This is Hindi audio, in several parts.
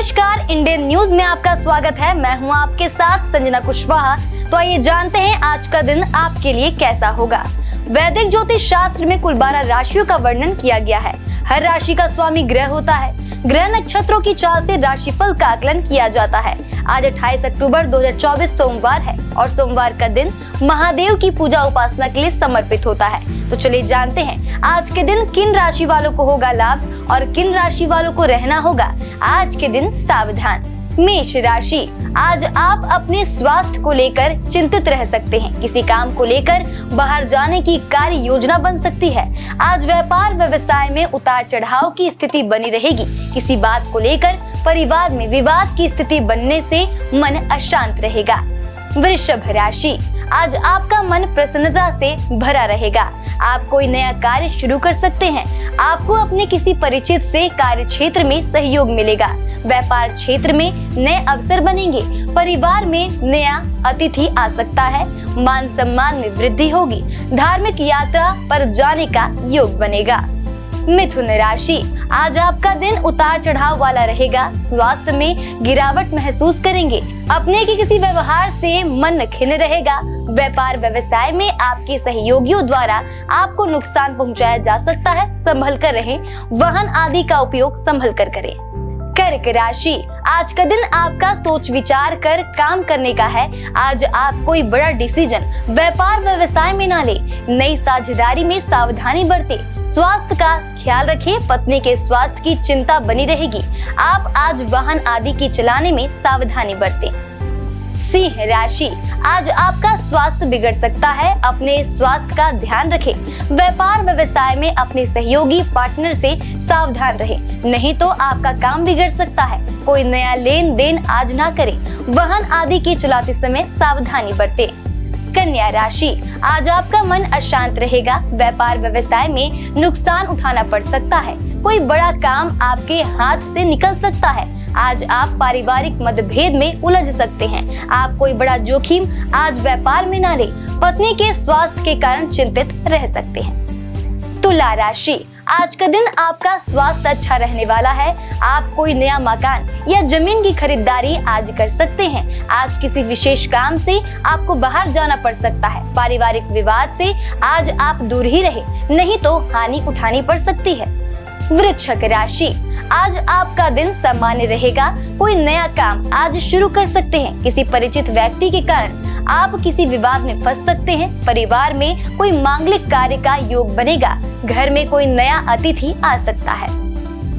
नमस्कार, इंडियन न्यूज में आपका स्वागत है। मैं हूं आपके साथ संजना कुशवाहा। तो आइए जानते हैं आज का दिन आपके लिए कैसा होगा। वैदिक ज्योतिष शास्त्र में कुल 12 राशियों का वर्णन किया गया है। हर राशि का स्वामी ग्रह होता है। ग्रह नक्षत्रों की चाल से राशिफल का आकलन किया जाता है। आज 28 अक्टूबर 2024 सोमवार है और सोमवार का दिन महादेव की पूजा उपासना के लिए समर्पित होता है। तो चलिए जानते हैं आज के दिन किन राशि वालों को होगा लाभ और किन राशि वालों को रहना होगा आज के दिन सावधान। मेष राशि, आज आप अपने स्वास्थ्य को लेकर चिंतित रह सकते हैं। किसी काम को लेकर बाहर जाने की कार्य योजना बन सकती है। आज व्यापार व्यवसाय में उतार चढ़ाव की स्थिति बनी रहेगी। किसी बात को लेकर परिवार में विवाद की स्थिति बनने से मन अशांत रहेगा। वृषभ राशि, आज आपका मन प्रसन्नता से भरा रहेगा। आप कोई नया कार्य शुरू कर सकते हैं। आपको अपने किसी परिचित से कार्य क्षेत्र में सहयोग मिलेगा। व्यापार क्षेत्र में नए अवसर बनेंगे। परिवार में नया अतिथि आ सकता है। मान सम्मान में वृद्धि होगी। धार्मिक यात्रा पर जाने का योग बनेगा। मिथुन राशि, आज आपका दिन उतार चढ़ाव वाला रहेगा। स्वास्थ्य में गिरावट महसूस करेंगे। अपने के किसी व्यवहार से मन खिन्न रहेगा। व्यापार व्यवसाय में आपके सहयोगियों द्वारा आपको नुकसान पहुंचाया जा सकता है। संभल कर रहें। वाहन आदि का उपयोग संभल कर करें। कर्क राशि, आज का दिन आपका सोच विचार कर काम करने का है। आज आप कोई बड़ा डिसीजन व्यापार व्यवसाय में ना ले। नई साझेदारी में सावधानी बरते। स्वास्थ्य का ख्याल रखें। पत्नी के स्वास्थ्य की चिंता बनी रहेगी। आप आज वाहन आदि की चलाने में सावधानी बरतें। सिंह राशि, आज आपका स्वास्थ्य बिगड़ सकता है। अपने स्वास्थ्य का ध्यान रखें। व्यापार व्यवसाय में अपने सहयोगी पार्टनर से सावधान रहें, नहीं तो आपका काम बिगड़ सकता है। कोई नया लेन देन आज ना करें। वाहन आदि की चलाते समय सावधानी बरतें। कन्या राशि, आज आपका मन अशांत रहेगा। व्यापार व्यवसाय में नुकसान उठाना पड़ सकता है। कोई बड़ा काम आपके हाथ से निकल सकता है। आज आप पारिवारिक मतभेद में उलझ सकते हैं। आप कोई बड़ा जोखिम आज व्यापार में ना ले। पत्नी के स्वास्थ्य के कारण चिंतित रह सकते हैं। तुला राशि, आज का दिन आपका स्वास्थ्य अच्छा रहने वाला है। आप कोई नया मकान या जमीन की खरीदारी आज कर सकते हैं। आज किसी विशेष काम से आपको बाहर जाना पड़ सकता है। पारिवारिक विवाद से आज आप दूर ही रहे, नहीं तो हानि उठानी पड़ सकती है। वृश्चिक राशि, आज आपका दिन सामान्य रहेगा। कोई नया काम आज शुरू कर सकते हैं। किसी परिचित व्यक्ति के कारण आप किसी विवाद में फंस सकते हैं। परिवार में कोई मांगलिक कार्य का योग बनेगा। घर में कोई नया अतिथि आ सकता है।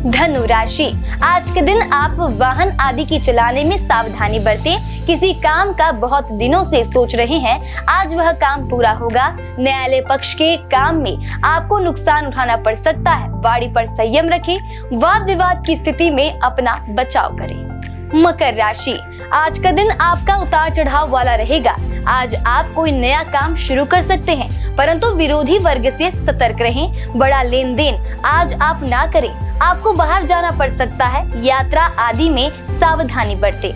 धनु राशि, आज के दिन आप वाहन आदि की चलाने में सावधानी बरतें। किसी काम का बहुत दिनों से सोच रहे हैं, आज वह काम पूरा होगा। न्यायालय पक्ष के काम में आपको नुकसान उठाना पड़ सकता है। वाणी पर संयम रखें। वाद विवाद की स्थिति में अपना बचाव करें। मकर राशि, आज का दिन आपका उतार चढ़ाव वाला रहेगा। आज आप कोई नया काम शुरू कर सकते हैं, परंतु विरोधी वर्ग से सतर्क रहें। बड़ा लेन देन आज आप ना करें। आपको बाहर जाना पड़ सकता है। यात्रा आदि में सावधानी बरतें।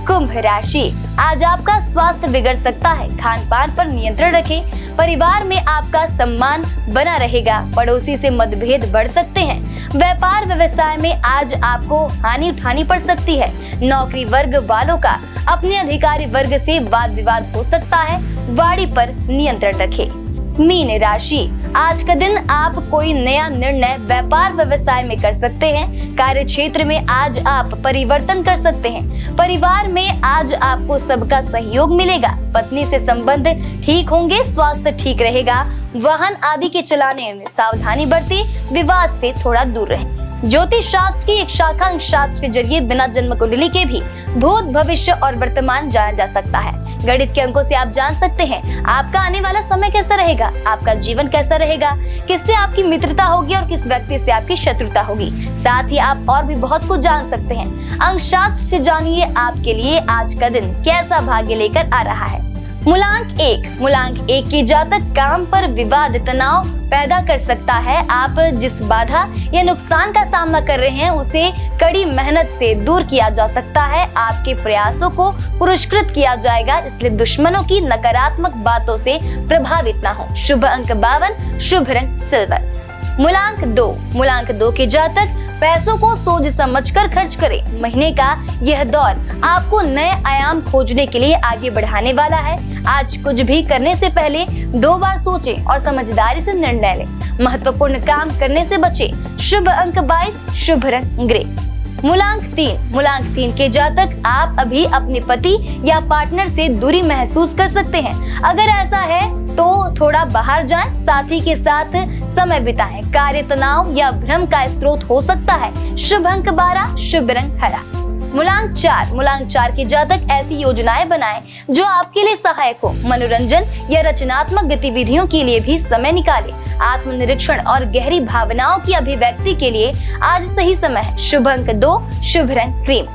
कुंभ राशि, आज आपका स्वास्थ्य बिगड़ सकता है। खान पान पर नियंत्रण रखें। परिवार में आपका सम्मान बना रहेगा। पड़ोसी से मतभेद बढ़ सकते हैं। व्यापार व्यवसाय में आज आपको हानि उठानी पड़ सकती है। नौकरी वर्ग वालों का अपने अधिकारी वर्ग से वाद विवाद हो सकता है। वाणी पर नियंत्रण रखें। मीन राशि, आज का दिन आप कोई नया निर्णय व्यापार व्यवसाय में कर सकते हैं। कार्य क्षेत्र में आज आप परिवर्तन कर सकते हैं। परिवार में आज आपको सबका सहयोग मिलेगा। पत्नी से संबंध ठीक होंगे। स्वास्थ्य ठीक रहेगा। वाहन आदि के चलाने में सावधानी बरतें। विवाद से थोड़ा दूर रहें। ज्योतिष शास्त्र की एक शाखा अंक शास्त्र के जरिए बिना जन्म कुंडली के भी भूत भविष्य और वर्तमान जाना जा सकता है। गणित के अंकों से आप जान सकते हैं आपका आने वाला समय कैसा रहेगा, आपका जीवन कैसा रहेगा, किससे आपकी मित्रता होगी और किस व्यक्ति से आपकी शत्रुता होगी। साथ ही आप और भी बहुत कुछ जान सकते हैं। अंक शास्त्र से जानिए आपके लिए आज का दिन कैसा भाग्य लेकर आ रहा है। मूलांक 1, मूलांक 1 की जातक काम पर विवाद तनाव पैदा कर सकता है। आप जिस बाधा या नुकसान का सामना कर रहे हैं उसे कड़ी मेहनत से दूर किया जा सकता है। आपके प्रयासों को पुरस्कृत किया जाएगा, इसलिए दुश्मनों की नकारात्मक बातों से प्रभावित न हो। शुभ अंक 52, शुभ रंग सिल्वर। मूलांक 2, मूलांक 2 के जातक पैसों को सोच समझकर खर्च करें। महीने का यह दौर आपको नए आयाम खोजने के लिए आगे बढ़ाने वाला है। आज कुछ भी करने से पहले 2 बार सोचें और समझदारी से निर्णय लें। महत्वपूर्ण काम करने से बचें। शुभ अंक 22, शुभ रंग ग्रे। मूलांक 3, मूलांक 3 के जातक आप अभी अपने पति या पार्टनर से दूरी महसूस कर सकते हैं। अगर ऐसा है तो थोड़ा बाहर जाएं, साथी के साथ समय बिताएं। कार्य तनाव या भ्रम का स्रोत हो सकता है। शुभ अंक 12, शुभ रंग हरा। मूलांक 4, मूलांक 4 के जातक ऐसी योजनाएं बनाएं जो आपके लिए सहायक हो। मनोरंजन या रचनात्मक गतिविधियों के लिए भी समय निकालें। आत्मनिरीक्षण और गहरी भावनाओं की अभिव्यक्ति के लिए आज सही समय है। शुभ अंक 2, शुभ रंग क्रीम।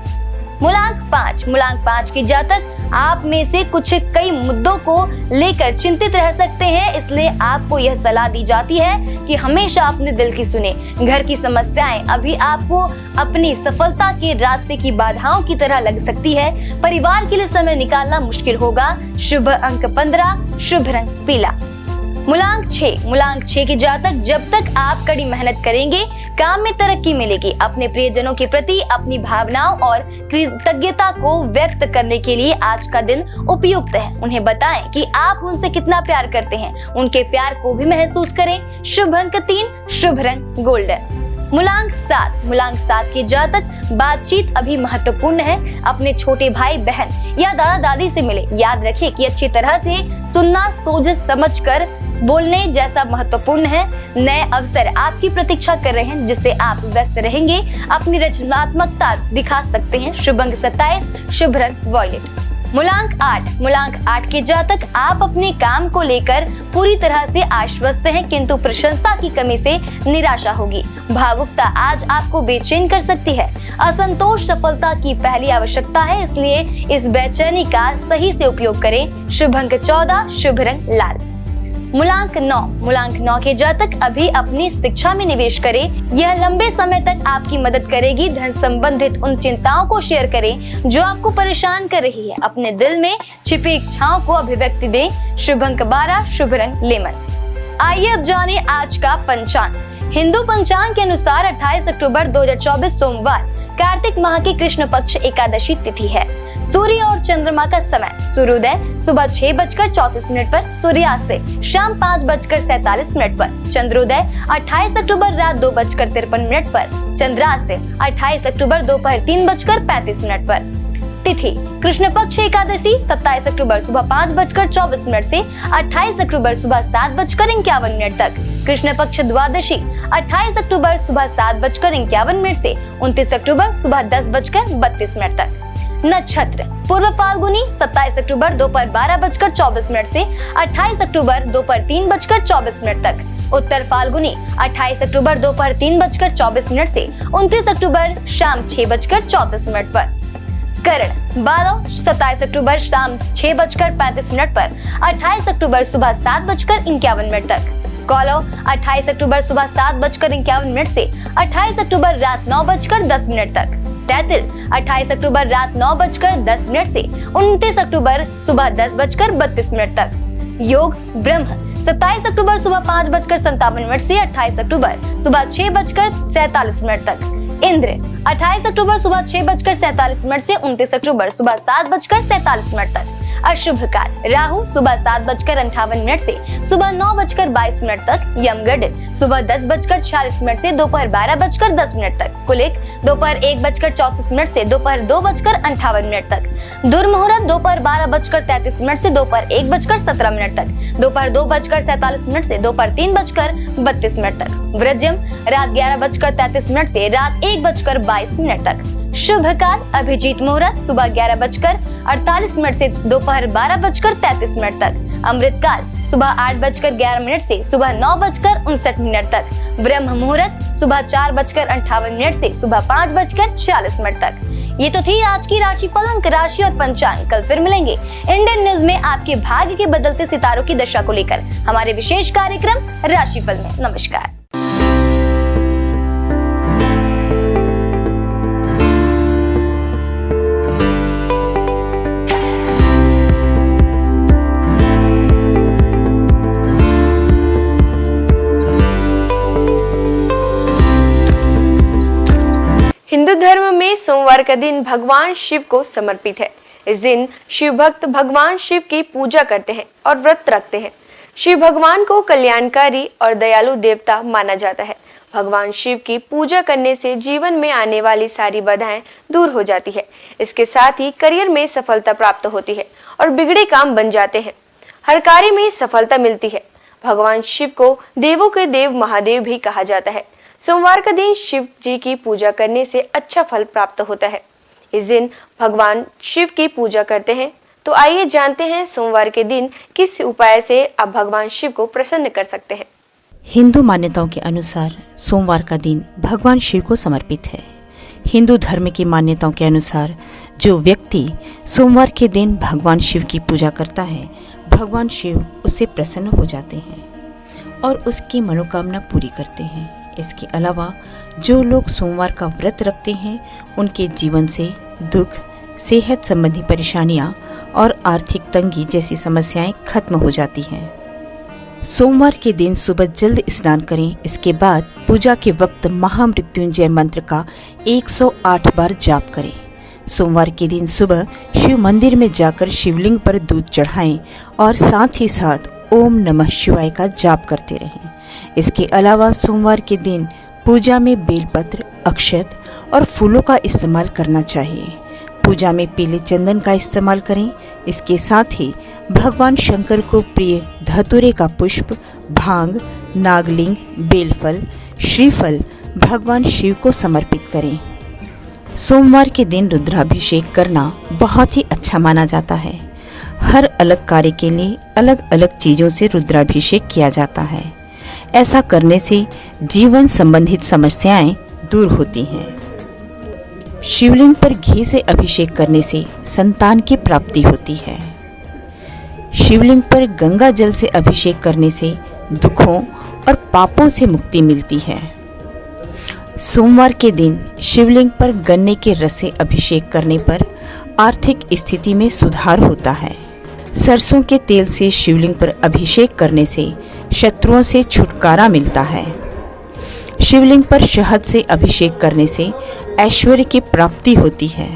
मूलांक 5, मूलांक 5 के जातक आप में से कुछ कई मुद्दों को लेकर चिंतित रह सकते हैं, इसलिए आपको यह सलाह दी जाती है कि हमेशा अपने दिल की सुने। घर की समस्याएं अभी आपको अपनी सफलता के रास्ते की बाधाओं की तरह लग सकती है। परिवार के लिए समय निकालना मुश्किल होगा। शुभ अंक 15, शुभ रंग पीला। मूलांक 6, मूलांक 6 के जातक जब तक आप कड़ी मेहनत करेंगे काम में तरक्की मिलेगी। अपने प्रियजनों के प्रति अपनी भावनाओं और कृतज्ञता को व्यक्त करने के लिए आज का दिन उपयुक्त है। उन्हें बताएं कि आप उनसे कितना प्यार करते हैं। उनके प्यार को भी महसूस करें। शुभ अंक 3, शुभ रंग गोल्डन। मूलांक 7, मूलांक 7 के जातक बातचीत अभी महत्वपूर्ण है। अपने छोटे भाई बहन या दादा दादी से मिले। याद रखें कि अच्छी तरह से सुनना सोच समझकर बोलने जैसा महत्वपूर्ण है। नए अवसर आपकी प्रतीक्षा कर रहे हैं जिससे आप व्यस्त रहेंगे। अपनी रचनात्मकता दिखा सकते हैं। शुभ अंक 27, शुभ रंग वॉयलेट। मूलांक 8, मूलांक 8 के जातक आप अपने काम को लेकर पूरी तरह से आश्वस्त हैं, किंतु प्रशंसा की कमी से निराशा होगी। भावुकता आज आपको बेचैन कर सकती है। असंतोष सफलता की पहली आवश्यकता है, इसलिए इस बेचैनी का सही से उपयोग करें। शुभ अंक 14, शुभ रंग लाल। मूलांक 9, मूलांक 9 के जातक अभी अपनी शिक्षा में निवेश करें। यह लंबे समय तक आपकी मदद करेगी। धन संबंधित उन चिंताओं को शेयर करें जो आपको परेशान कर रही है। अपने दिल में छिपी इच्छाओं को अभिव्यक्ति दें। शुभ अंक 12, शुभ रंग लेमन। आइए अब जाने आज का पंचांग। हिंदू पंचांग के अनुसार 28 अक्टूबर 2024 सोमवार कार्तिक माह की कृष्ण पक्ष एकादशी तिथि है। सूर्य और चंद्रमा का समय सूर्योदय सुबह 6:34 पर, सूर्यास्त शाम 5:47 पर, चंद्रोदय 28 अक्टूबर रात 2:53 पर, चंद्रास्त 28 अक्टूबर दोपहर 3:35 पर। तिथि कृष्ण पक्ष एकादशी 27 अक्टूबर सुबह 5:24 से 28 अक्टूबर सुबह 7:51 तक। कृष्ण पक्ष द्वादशी 28 अक्टूबर सुबह 7:51 से 29 अक्टूबर सुबह 10:32 तक। नक्षत्र पूर्व फाल्गुनी 27 अक्टूबर दोपहर 12:24 से 28 अक्टूबर दोपहर 3:24 तक। उत्तर फाल्गुनी 28 अक्टूबर दोपहर 3:24 से 29 अक्टूबर शाम 6:34 पर। करण बारह 27 अक्टूबर शाम 6:35 पर, 28 अक्टूबर सुबह 7:51 तक। कौलव 28 अक्टूबर सुबह 7:51 से 28 अक्टूबर रात 9:10 तक। तैतिल 28 अक्टूबर रात 9:10 से 29 अक्टूबर सुबह 10:32 तक। योग ब्रह्म 27 अक्टूबर सुबह 5:57 से 28 अक्टूबर सुबह 6:47 तक। इंद्र 28 अक्टूबर सुबह 6:47 से 29 अक्टूबर सुबह 7:47 तक। अशुभ काल राहु सुबह 7:58 से सुबह 9:22 तक। यमगढ़ सुबह 10:46 से दोपहर 12:10 तक। कुलिक दोपहर 1:34 से दोपहर 2:58 तक। दुर्मुहूर्त दोपहर 12:33 से दोपहर 1:17 तक। दोपहर 2:47 से दोपहर 3:32 तक। वृज्यम रात 11:33 से रात 1:22 तक। शुभ काल अभिजीत मुहूर्त सुबह 11:48 से दोपहर 12:33 तक। अमृत काल सुबह 8:11 से सुबह 9:59 तक। ब्रह्म मुहूर्त सुबह 4:58 से सुबह 5:46 तक। ये तो थी आज की राशिफल, अंक राशि और पंचांग। कल फिर मिलेंगे इंडियन न्यूज में आपके भाग्य के बदलते सितारों की दशा को लेकर हमारे विशेष कार्यक्रम राशिफल में। नमस्कार। हिंदू धर्म में सोमवार का दिन भगवान शिव को समर्पित है। इस दिन शिव भक्त भगवान शिव की पूजा करते हैं और व्रत रखते हैं। शिव भगवान को कल्याणकारी और दयालु देवता माना जाता है। भगवान शिव की पूजा करने से जीवन में आने वाली सारी बाधाएं दूर हो जाती है। इसके साथ ही करियर में सफलता प्राप्त होती है और बिगड़े काम बन जाते हैं। हर कार्य में सफलता मिलती है। भगवान शिव को देवों के देव महादेव भी कहा जाता है। सोमवार का दिन शिव जी की पूजा करने से अच्छा फल प्राप्त होता है। इस दिन भगवान शिव की पूजा करते हैं। तो आइए जानते हैं सोमवार के दिन किस उपाय से आप भगवान शिव को प्रसन्न कर सकते हैं। हिंदू मान्यताओं के अनुसार सोमवार का दिन भगवान शिव को समर्पित है। हिंदू धर्म की मान्यताओं के अनुसार जो व्यक्ति सोमवार के दिन भगवान शिव की पूजा करता है, भगवान शिव उससे प्रसन्न हो जाते हैं और उसकी मनोकामना पूरी करते हैं। इसके अलावा जो लोग सोमवार का व्रत रखते हैं, उनके जीवन से दुख, सेहत संबंधी परेशानियां और आर्थिक तंगी जैसी समस्याएं खत्म हो जाती हैं। सोमवार के दिन सुबह जल्द स्नान करें। इसके बाद पूजा के वक्त महामृत्युंजय मंत्र का 108 बार जाप करें। सोमवार के दिन सुबह शिव मंदिर में जाकर शिवलिंग पर दूध चढ़ाएं और साथ ही साथ ओम नमः शिवाय का जाप करते रहें। इसके अलावा सोमवार के दिन पूजा में बेलपत्र, अक्षत और फूलों का इस्तेमाल करना चाहिए। पूजा में पीले चंदन का इस्तेमाल करें। इसके साथ ही भगवान शंकर को प्रिय धतूरे का पुष्प, भांग, नागलिंग, बेलफल, श्रीफल भगवान शिव को समर्पित करें। सोमवार के दिन रुद्राभिषेक करना बहुत ही अच्छा माना जाता है। हर अलग कार्य के लिए अलग अलग चीजों से रुद्राभिषेक किया जाता है। ऐसा करने से जीवन संबंधित समस्याएं दूर होती हैं। शिवलिंग पर घी से अभिषेक करने से संतान की प्राप्ति होती है। शिवलिंग पर गंगा जल से अभिषेक करने से दुखों और पापों से मुक्ति मिलती है। सोमवार के दिन शिवलिंग पर गन्ने के रस से अभिषेक करने पर आर्थिक स्थिति में सुधार होता है। सरसों के तेल से शिवलिंग पर अभिषेक करने से शत्रुओं से छुटकारा मिलता है। शिवलिंग पर शहद से अभिषेक करने से ऐश्वर्य की प्राप्ति होती है।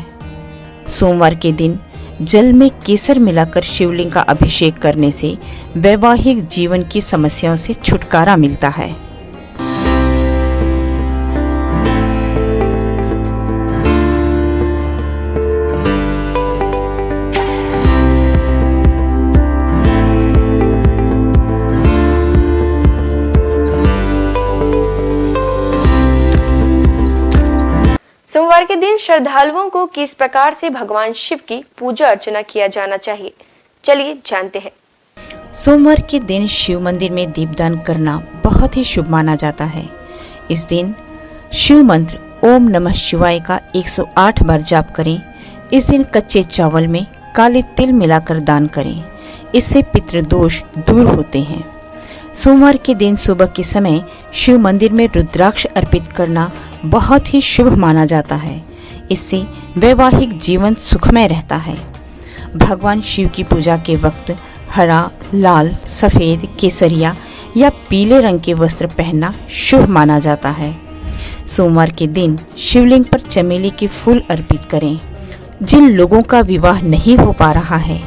सोमवार के दिन जल में केसर मिलाकर शिवलिंग का अभिषेक करने से वैवाहिक जीवन की समस्याओं से छुटकारा मिलता है। सोमवार के दिन श्रद्धालुओं को किस प्रकार से भगवान शिव की पूजा अर्चना किया जाना चाहिए, चलिए जानते हैं। सोमवार के दिन शिव मंदिर में दीपदान करना बहुत ही शुभ माना जाता है। इस दिन शिव मंत्र ओम नमः शिवाय का 108 बार जाप करें। इस दिन कच्चे चावल में काले तिल मिलाकर दान करें। इससे पितृदोष दूर होते हैं। सोमवार के दिन सुबह के समय शिव मंदिर में रुद्राक्ष अर्पित करना बहुत ही शुभ माना जाता है। इससे वैवाहिक जीवन सुखमय रहता है। भगवान शिव की पूजा के वक्त हरा, लाल, सफेद, केसरिया या पीले रंग के वस्त्र पहनना शुभ माना जाता है। सोमवार के दिन शिवलिंग पर चमेली के फूल अर्पित करें। जिन लोगों का विवाह नहीं हो पा रहा है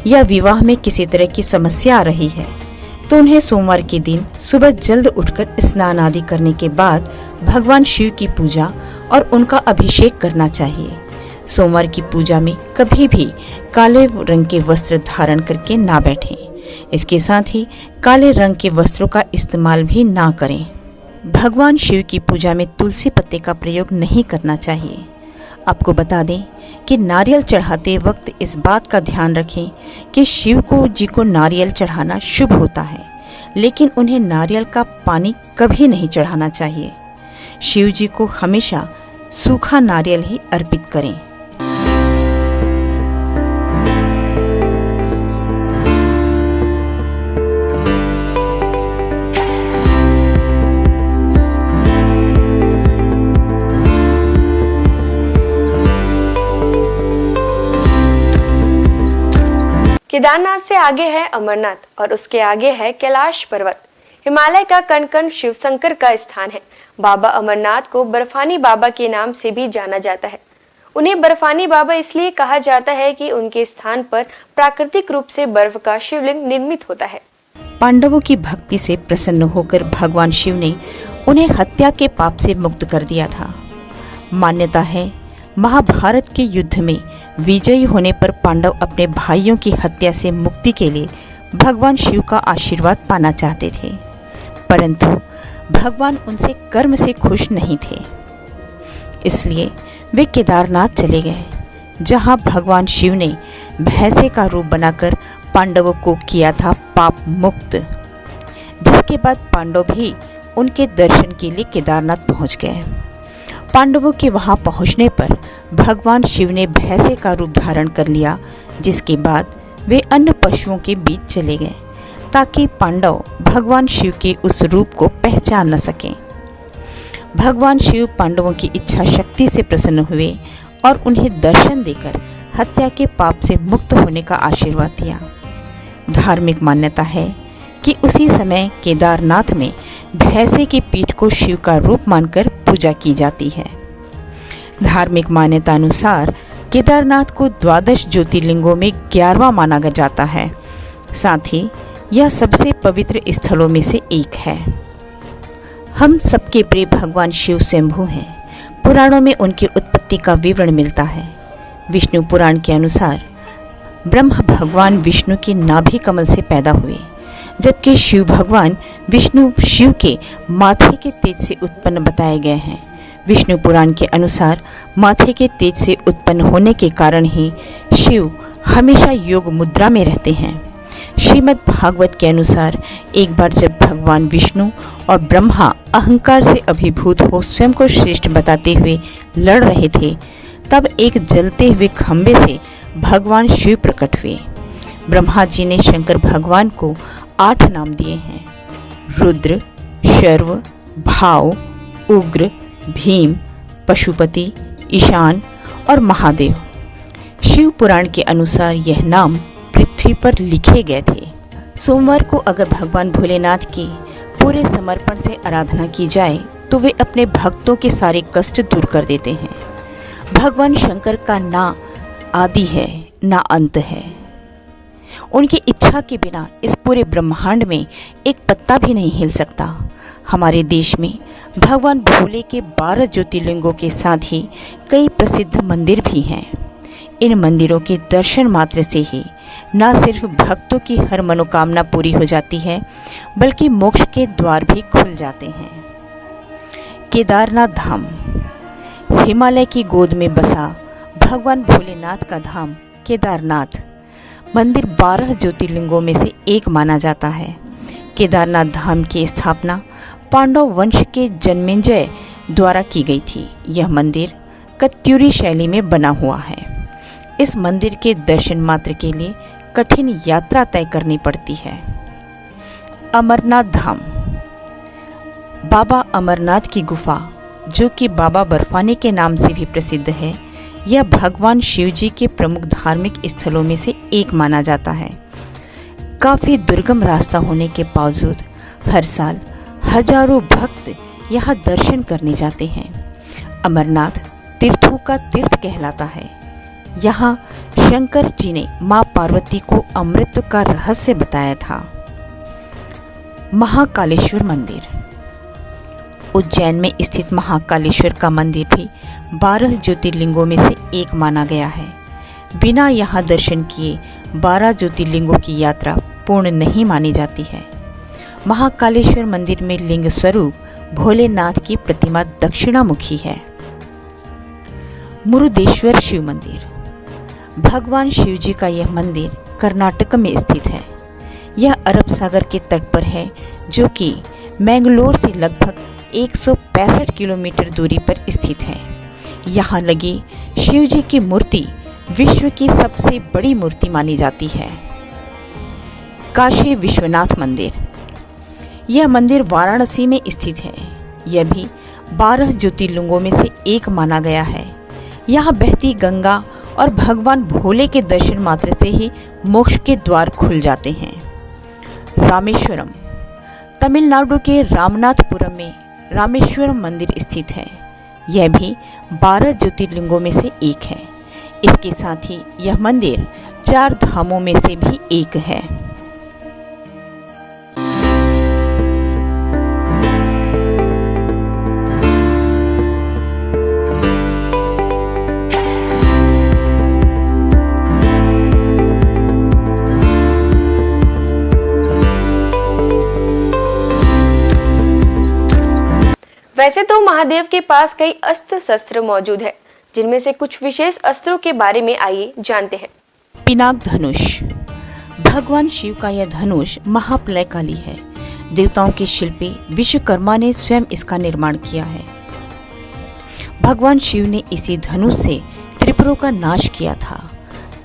या विवाह में किसी तरह की समस्या आ रही है, तो उन्हें सोमवार के दिन सुबह जल्द उठकर स्नान आदि करने के बाद भगवान शिव की पूजा और उनका अभिषेक करना चाहिए। सोमवार की पूजा में कभी भी काले रंग के वस्त्र धारण करके ना बैठें। इसके साथ ही काले रंग के वस्त्रों का इस्तेमाल भी ना करें। भगवान शिव की पूजा में तुलसी पत्ते का प्रयोग नहीं करना चाहिए। आपको बता दें कि नारियल चढ़ाते वक्त इस बात का ध्यान रखें कि शिव जी को नारियल चढ़ाना शुभ होता है, लेकिन उन्हें नारियल का पानी कभी नहीं चढ़ाना चाहिए। शिव जी को हमेशा सूखा नारियल ही अर्पित करें। केदारनाथ से आगे है अमरनाथ और उसके आगे है कैलाश पर्वत। हिमालय का कण कण शिव शंकर का स्थान है। बाबा अमरनाथ को बर्फानी बाबा के नाम से भी जाना जाता है। उन्हें बर्फानी बाबा इसलिए कहा जाता है कि उनके स्थान पर प्राकृतिक रूप से बर्फ का शिवलिंग निर्मित होता है। पांडवों की भक्ति से प्रसन्न होकर भगवान शिव ने उन्हें हत्या के पाप से मुक्त कर दिया था। मान्यता है महाभारत के युद्ध में विजयी होने पर पांडव अपने भाइयों की हत्या से मुक्ति के लिए भगवान शिव का आशीर्वाद पाना चाहते थे, परंतु भगवान उनसे कर्म से खुश नहीं थे। इसलिए वे केदारनाथ चले गए, जहां भगवान शिव ने भैंसे का रूप बनाकर पांडवों को किया था पाप मुक्त। जिसके बाद पांडव भी उनके दर्शन के लिए केदारनाथ पहुंच गए। पांडवों के वहां पहुंचने पर भगवान शिव ने भैंसे का रूप धारण कर लिया, जिसके बाद वे अन्य पशुओं के बीच चले गए ताकि पांडव भगवान शिव के उस रूप को पहचान न सकें। भगवान शिव पांडवों की इच्छा शक्ति से प्रसन्न हुए और उन्हें दर्शन देकर हत्या के पाप से मुक्त होने का आशीर्वाद दिया। धार्मिक मान्यता है कि उसी समय केदारनाथ में भैंसे की पीठ को शिव का रूप मानकर पूजा की जाती है। धार्मिक मान्यता अनुसार केदारनाथ को 12 ज्योतिर्लिंगों में 11वां माना जाता है। साथ ही यह सबसे पवित्र स्थलों में से एक है। हम सबके प्रिय भगवान शिव स्वयंभू हैं। पुराणों में उनकी उत्पत्ति का विवरण मिलता है। विष्णु पुराण के अनुसार ब्रह्मा भगवान विष्णु की नाभि कमल से पैदा हुए, जबकि शिव भगवान विष्णु शिव के माथे के तेज से उत्पन्न बताए गए हैं। विष्णु पुराण के अनुसार माथे के तेज से उत्पन्न होने के कारण ही शिव हमेशा योग मुद्रा में रहते हैं। श्रीमद् भागवत के अनुसार एक बार जब भगवान विष्णु और ब्रह्मा अहंकार से अभिभूत हो स्वयं को श्रेष्ठ बताते हुए लड़ रहे थे, तब एक जलते हुए खंभे से भगवान शिव प्रकट हुए। ब्रह्मा जी ने शंकर भगवान को 8 नाम दिए हैं: रुद्र, शर्व, भाव, उग्र, भीम, पशुपति, ईशान और महादेव। शिव पुराण के अनुसार यह नाम पृथ्वी पर लिखे गए थे। सोमवार को अगर भगवान भोलेनाथ की पूरे समर्पण से आराधना की जाए तो वे अपने भक्तों के सारे कष्ट दूर कर देते हैं। भगवान शंकर का ना आदि है ना अंत है। उनकी इच्छा के बिना इस पूरे ब्रह्मांड में एक पत्ता भी नहीं हिल सकता। हमारे देश में भगवान भोले के 12 ज्योतिर्लिंगों के साथ ही कई प्रसिद्ध मंदिर भी हैं। इन मंदिरों के दर्शन मात्र से ही न सिर्फ भक्तों की हर मनोकामना पूरी हो जाती है, बल्कि मोक्ष के द्वार भी खुल जाते हैं। केदारनाथ धाम हिमालय की गोद में बसा भगवान भोलेनाथ का धाम केदारनाथ मंदिर 12 ज्योतिर्लिंगों में से एक माना जाता है। केदारनाथ धाम की स्थापना पांडव वंश के जन्मेजय द्वारा की गई थी। यह मंदिर कत्यूरी शैली में बना हुआ है। इस मंदिर के दर्शन मात्र के लिए कठिन यात्रा तय करनी पड़ती है। अमरनाथ धाम बाबा अमरनाथ की गुफा, जो कि बाबा बर्फानी के नाम से भी प्रसिद्ध है, यह भगवान शिव जी के प्रमुख धार्मिक स्थलों में से एक माना जाता है। काफ़ी दुर्गम रास्ता होने के बावजूद हर साल हजारों भक्त यहाँ दर्शन करने जाते हैं। अमरनाथ तीर्थों का तीर्थ कहलाता है। यहाँ शंकर जी ने माँ पार्वती को अमृत का रहस्य बताया था। महाकालेश्वर मंदिर उज्जैन में स्थित महाकालेश्वर का मंदिर भी 12 ज्योतिर्लिंगों में से एक माना गया है। बिना यहाँ दर्शन किए 12 ज्योतिर्लिंगों की यात्रा पूर्ण नहीं मानी जाती है। महाकालेश्वर मंदिर में लिंग स्वरूप भोलेनाथ की प्रतिमा दक्षिणामुखी है। मुरुदेश्वर शिव मंदिर भगवान शिव जी का यह मंदिर कर्नाटक में स्थित है। यह अरब सागर के तट पर है, जो कि मैंगलोर से लगभग 165 किलोमीटर दूरी पर स्थित है। यहाँ लगी शिव जी की मूर्ति विश्व की सबसे बड़ी मूर्ति मानी जाती है। काशी विश्वनाथ मंदिर यह मंदिर वाराणसी में स्थित है। यह भी 12 ज्योतिर्लिंगों में से एक माना गया है। यहाँ बहती गंगा और भगवान भोले के दर्शन मात्र से ही मोक्ष के द्वार खुल जाते हैं। रामेश्वरम तमिलनाडु के रामनाथपुरम में रामेश्वरम मंदिर स्थित है। यह भी 12 ज्योतिर्लिंगों में से एक है। इसके साथ ही यह मंदिर 4 धामों में से भी एक है। वैसे तो महादेव के पास कई अस्त्र शस्त्र मौजूद है, जिनमें से कुछ विशेष अस्त्रों के बारे में आइए जानते हैं। पिनाक धनुष। भगवान शिव का यह धनुष महाप्रलयकाली है। देवताओं के शिल्पी विश्वकर्मा ने स्वयं इसका निर्माण किया है। भगवान शिव ने इसी धनुष से त्रिपुरों का नाश किया था।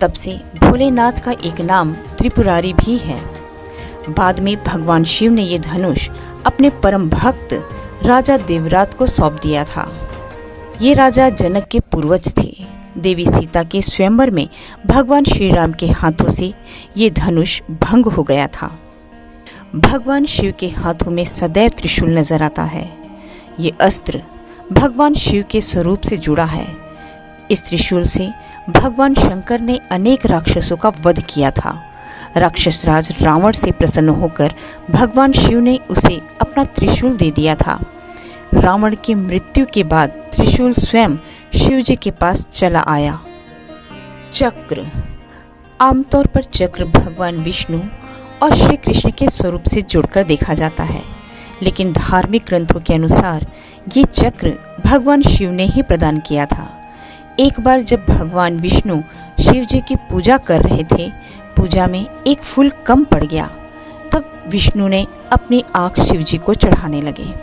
तब से भोलेनाथ का एक नाम त्रिपुरारी भी है। बाद में भगवान शिव ने यह धनुष अपने परम भक्त राजा देवरात को सौंप दिया था। ये राजा जनक के पूर्वज थे। देवी सीता के स्वयंवर में भगवान श्री राम के हाथों से ये धनुष भंग हो गया था। भगवान शिव के हाथों में सदैव त्रिशूल नजर आता है। ये अस्त्र भगवान शिव के स्वरूप से जुड़ा है। इस त्रिशूल से भगवान शंकर ने अनेक राक्षसों का वध किया था। राक्षस राज रावण से प्रसन्न होकर भगवान शिव ने उसे अपना त्रिशूल दे दिया था। रावण की मृत्यु के बाद त्रिशूल स्वयं शिव जी के पास चला आया। चक्र। आमतौर पर चक्र भगवान विष्णु और श्री कृष्ण के स्वरूप से जुड़कर देखा जाता है, लेकिन धार्मिक ग्रंथों के अनुसार ये चक्र भगवान शिव ने ही प्रदान किया था। एक बार जब भगवान विष्णु शिव जी की पूजा कर रहे थे, पूजा में एक फूल कम पड़ गया। तब विष्णु ने अपनी आंख शिव जी को चढ़ाने लगे।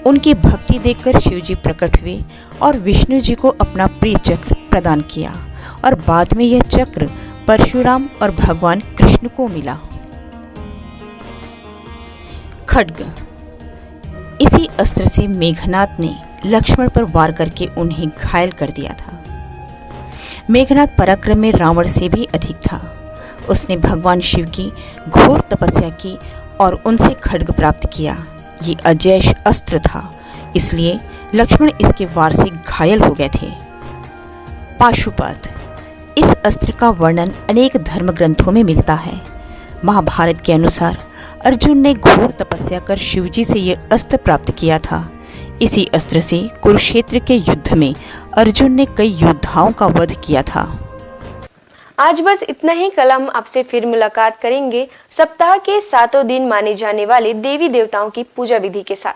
उनकी भक्ति देखकर शिव जी प्रकट हुए और विष्णु जी को अपना प्रिय चक्र प्रदान किया और बाद में यह चक्र परशुराम और भगवान कृष्ण को मिला। खड्ग। इसी अस्त्र से मेघनाद ने लक्ष्मण पर वार करके उन्हें घायल कर दिया था। मेघनाद पराक्रम में रावण से भी अधिक था। उसने भगवान शिव की घोर तपस्या की और उनसे खड्ग प्राप्त किया। ये अजैय अस्त्र था, इसलिए लक्ष्मण इसके वार से घायल हो गए थे। पाशुपत। इस अस्त्र का वर्णन अनेक धर्म ग्रंथों में मिलता है। महाभारत के अनुसार अर्जुन ने घोर तपस्या कर शिवजी से यह अस्त्र प्राप्त किया था। इसी अस्त्र से कुरुक्षेत्र के युद्ध में अर्जुन ने कई योद्धाओं का वध किया था। आज बस इतना ही। कल हम आपसे फिर मुलाकात करेंगे सप्ताह के 7 दिन माने जाने वाले देवी देवताओं की पूजा विधि के साथ।